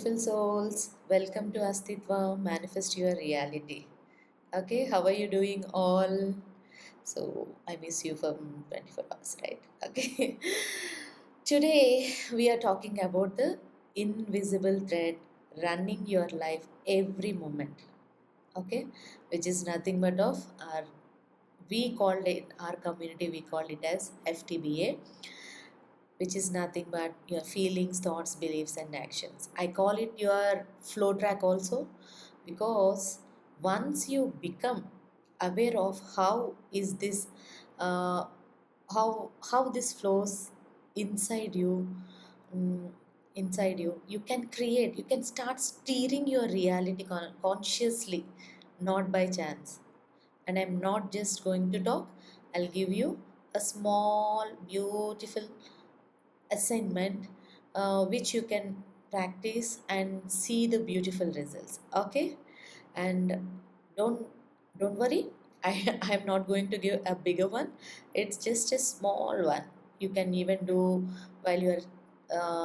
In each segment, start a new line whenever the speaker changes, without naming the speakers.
Beautiful souls, welcome to Astitva Manifest Your Reality. Okay, how are you doing all? So, I miss you for 24 hours, right? Okay. Today, we are talking about the invisible thread running your life every moment. Okay, which is nothing but of our, we called it, our community, we call it as FTBA, which is nothing but your feelings, thoughts, beliefs, and actions. I call it your flow track also because once you become aware of how is this, uh, how this flows inside you, mm, you can create, you can start steering your reality consciously, not by chance. And I'm not just going to talk. I'll give you a small, beautiful assignment which you can practice and see the beautiful results. Okay, and don't don't worry. I'm not going to give a bigger one. It's just a small one. You can even do while you're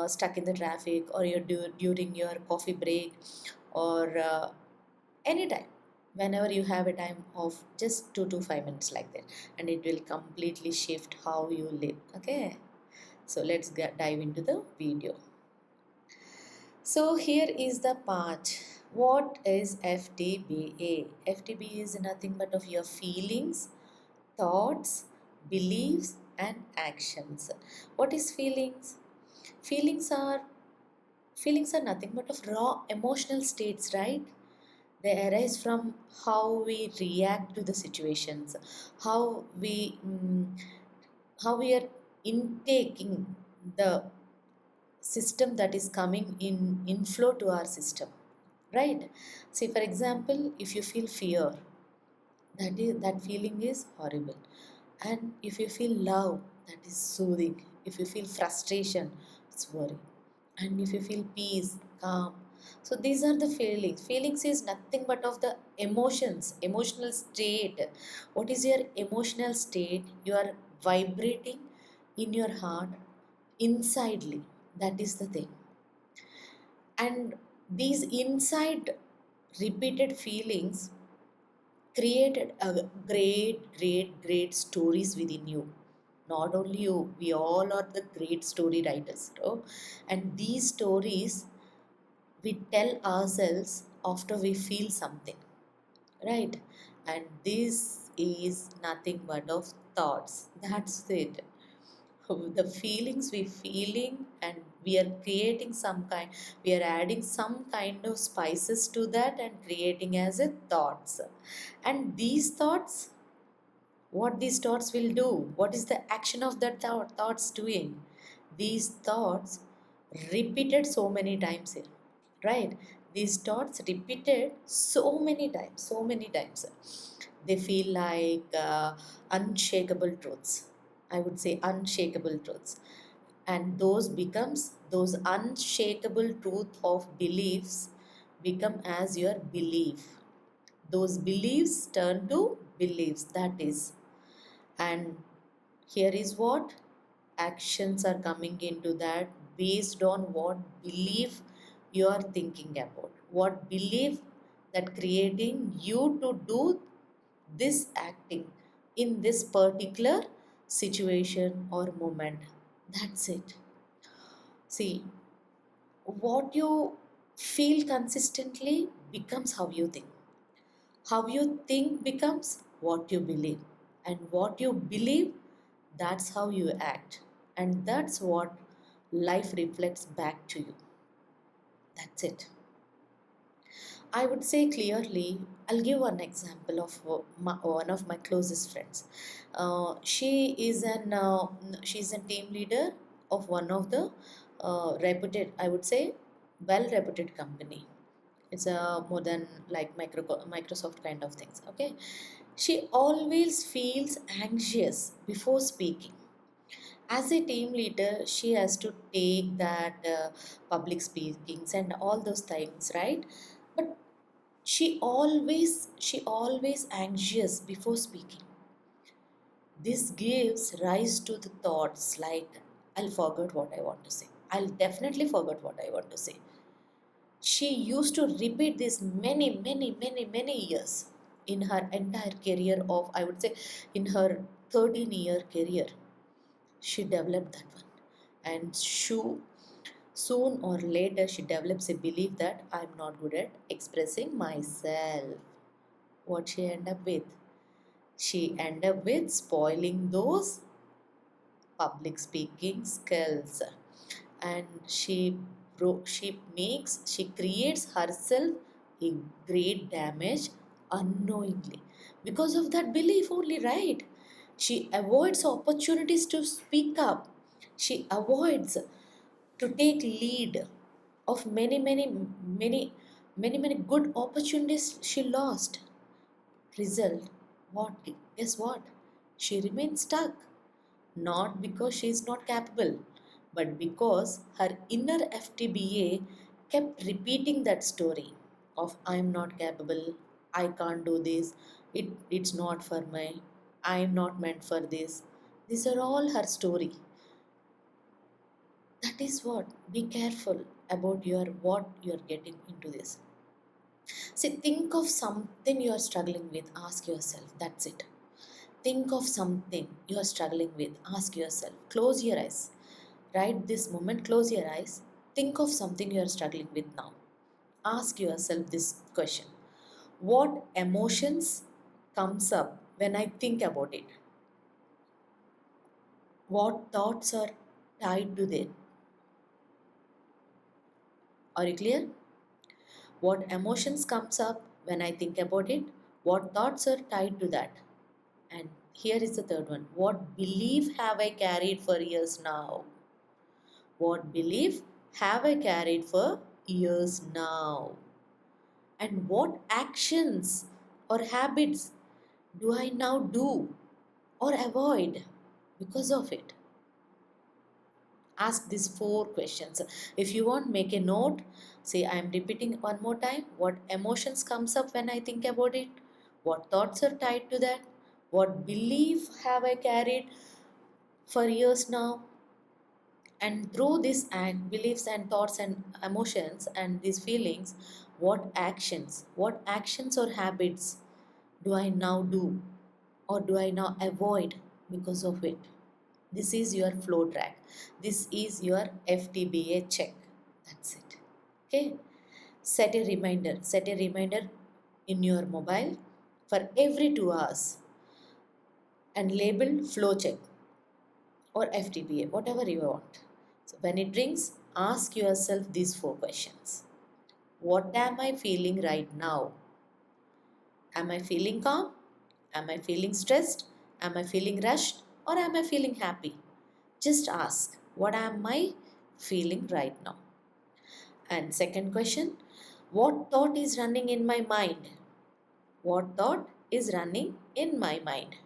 stuck in the traffic, or you do during your coffee break, or anytime, whenever you have a time of just 2 to 5 minutes like that, and it will completely shift how you live. Okay, so let's dive into the video. So here is the part. What is FTBA? FTBA is nothing but of your feelings, thoughts, beliefs, and actions. What is feelings? Feelings are feelings are nothing but of raw emotional states, right? They arise from how we react to the situations, how how we are intaking the system that is coming in inflow to our system, right? See, for example, if you feel fear, that feeling is horrible. And if you feel love, that is soothing. If you feel frustration, it's worry. And if you feel peace, calm. So these are the feelings. Feelings is nothing but of the emotions, emotional state. What is your emotional state? You are vibrating in your heart insidely. That is the thing. And these inside repeated feelings created a great stories within you. Not only you, we all are the great story writers, and these stories we tell ourselves after we feel something, right? And this is nothing but of thoughts. That's it. The feelings we feeling, and we are creating some kind, we are adding some kind of spices to that and creating as a thoughts. And these thoughts, what these thoughts will do, what is the action of that thoughts doing? These thoughts repeated so many times here, right? These thoughts repeated so many times, they feel like unshakable truths. I would say unshakable truths. And those becomes, those unshakable truth of beliefs become as your belief. Those beliefs turn to beliefs, that is. And here is what actions are coming into that, based on what belief you are thinking about, what belief that creating you to do this acting in this particular situation or moment. That's it. See, what you feel consistently becomes how you think. How you think becomes what you believe. And what you believe, that's how you act. And that's what life reflects back to you. That's it. I would say clearly, I'll give one example of one of my closest friends. She's a team leader of one of the reputed, I would say, well reputed company. It's a more than like Microsoft kind of things. Okay, she always feels anxious before speaking. As a team leader, she has to take that public speakings and all those things, right? But she always anxious before speaking. This gives rise to the thoughts like, I'll forget what I want to say. I'll definitely forget what I want to say. She used to repeat this many years in her entire career of, I would say, in her 13-year career. She developed that one. And soon or later, she develops a belief that I'm not good at expressing myself. What she end up with? She end up with spoiling those public speaking skills, and she creates herself a great damage unknowingly because of that belief only, right? She avoids opportunities to speak up. She avoids to take lead of many good opportunities she lost. Result, what? Guess what? She remains stuck, not because she is not capable, but because her inner FTBA kept repeating that story of I'm not capable, I can't do this, it's not for me, I'm not meant for this. These are all her story. That is what. Be careful about your what you're getting into this. See, think of something you are struggling with, ask yourself. That's it. Think of something you are struggling with, ask yourself. Close your eyes. Right this moment, close your eyes. Think of something you are struggling with now. Ask yourself this question. What emotions comes up when I think about it? What thoughts are tied to it? Are you clear? What emotions comes up when I think about it? What thoughts are tied to that? And here is the third one. What belief have I carried for years now? What belief have I carried for years now? And what actions or habits do I now do or avoid because of it? Ask these four questions. If you want, make a note. Say, I am repeating one more time. What emotions comes up when I think about it? What thoughts are tied to that? What belief have I carried for years now? And through these beliefs and thoughts and emotions and these feelings, what actions or habits do I now do or do I now avoid because of it? This is your flow track. This is your FTBA check. That's it. Okay. Set a reminder in your mobile for every 2 hours and label flow check or FTBA, whatever you want. So when it rings, ask yourself these four questions. What am I feeling right now? Am I feeling calm? Am I feeling stressed? Am I feeling rushed? Or am I feeling happy? Just ask, what am I feeling right now? And second question, what thought is running in my mind? What thought is running in my mind?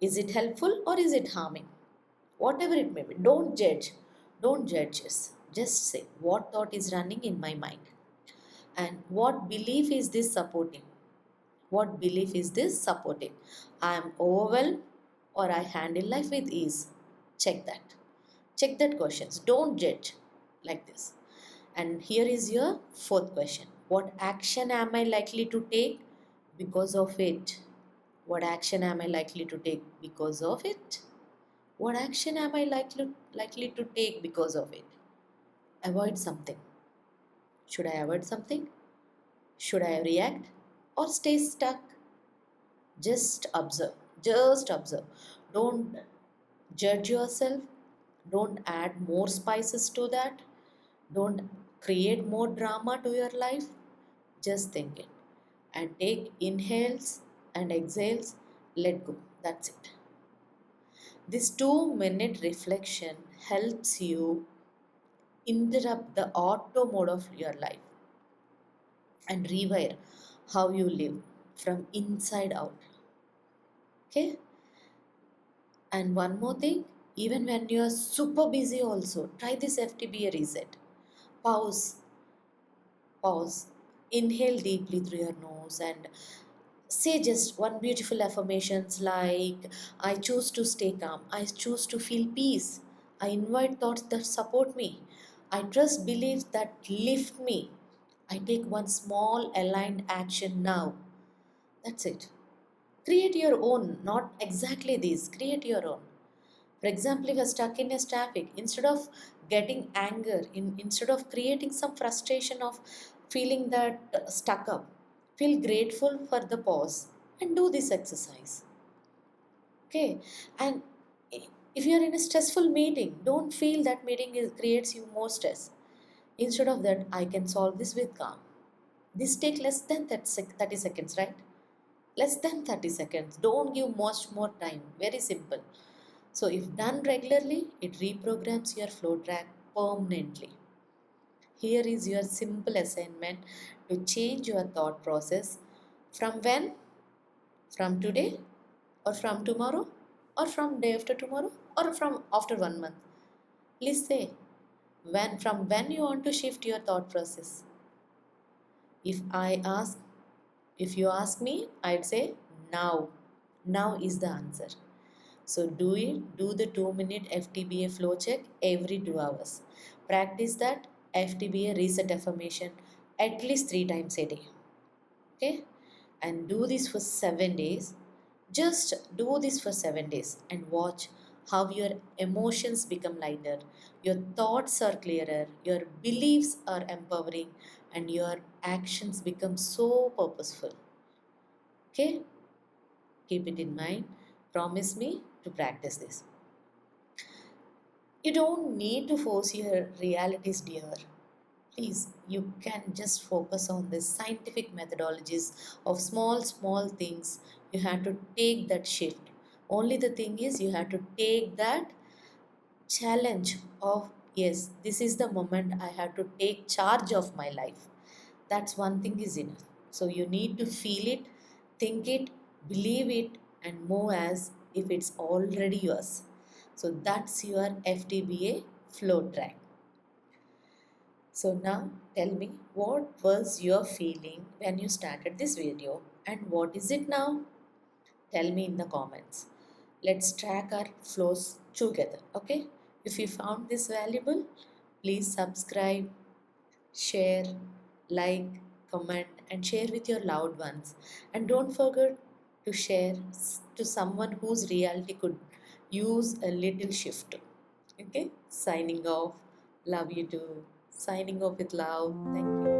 Is it helpful or is it harming? Whatever it may be, don't judge. Don't judge us. Just say, what thought is running in my mind? And what belief is this supporting? What belief is this supporting? I am overwhelmed or I handle life with ease. Check that. Check that questions. Don't judge like this. And here is your fourth question. What action am I likely to take because of it? What action am I likely to take because of it? What action am I likely to take because of it? Avoid something. Should I avoid something? Should I react or stay stuck? Just observe. Just observe. Don't judge yourself. Don't add more spices to that. Don't create more drama to your life. Just think it. And take inhales and exhales. Let go. That's it. This 2 minute reflection helps you interrupt the auto mode of your life and rewire how you live from inside out. Okay? And one more thing, even when you are super busy, also try this FTBA reset. Pause, pause, inhale deeply through your nose and say just one beautiful affirmations like I choose to stay calm, I choose to feel peace, I invite thoughts that support me, I trust beliefs that lift me. I take one small aligned action now. That's it. Create your own, not exactly this. Create your own. For example, if you're stuck in a traffic, instead of getting anger, instead of creating some frustration of feeling that stuck up, feel grateful for the pause and do this exercise. Okay, and if you're in a stressful meeting, don't feel that meeting creates you more stress. Instead of that, I can solve this with calm. This take less than 30 seconds, right? Less than 30 seconds. Don't give much more time. Very simple. So, if done regularly, it reprograms your flow track permanently. Here is your simple assignment to change your thought process from when? From today, or from tomorrow, or from day after tomorrow, or from after 1 month. Please say when you want to shift your thought process. If I ask, if you ask me, I'd say now. Now is the answer. So do it, do the 2 minute FTBA flow check every 2 hours. Practice that FTBA reset affirmation at least 3 times a day. Okay? And do this for 7 days. Just do this for 7 days and watch how your emotions become lighter, your thoughts are clearer, your beliefs are empowering, and your actions become so purposeful. Okay? Keep it in mind. Promise me to practice this. You don't need to force your realities, dear. Please, you can just focus on the scientific methodologies of small things. You have to take that shift. Only the thing is, you have to take that challenge of, yes, this is the moment I have to take charge of my life. That's one thing is enough. So you need to feel it, think it, believe it, and move as if it's already yours. So that's your FTBA flow track. So now tell me, what was your feeling when you started this video and what is it now? Tell me in the comments. Let's track our flows together, okay? If you found this valuable, please subscribe, share, like, comment, and share with your loved ones. And don't forget to share to someone whose reality could use a little shift. Okay, signing off. Love you too. Signing off with love. Thank you.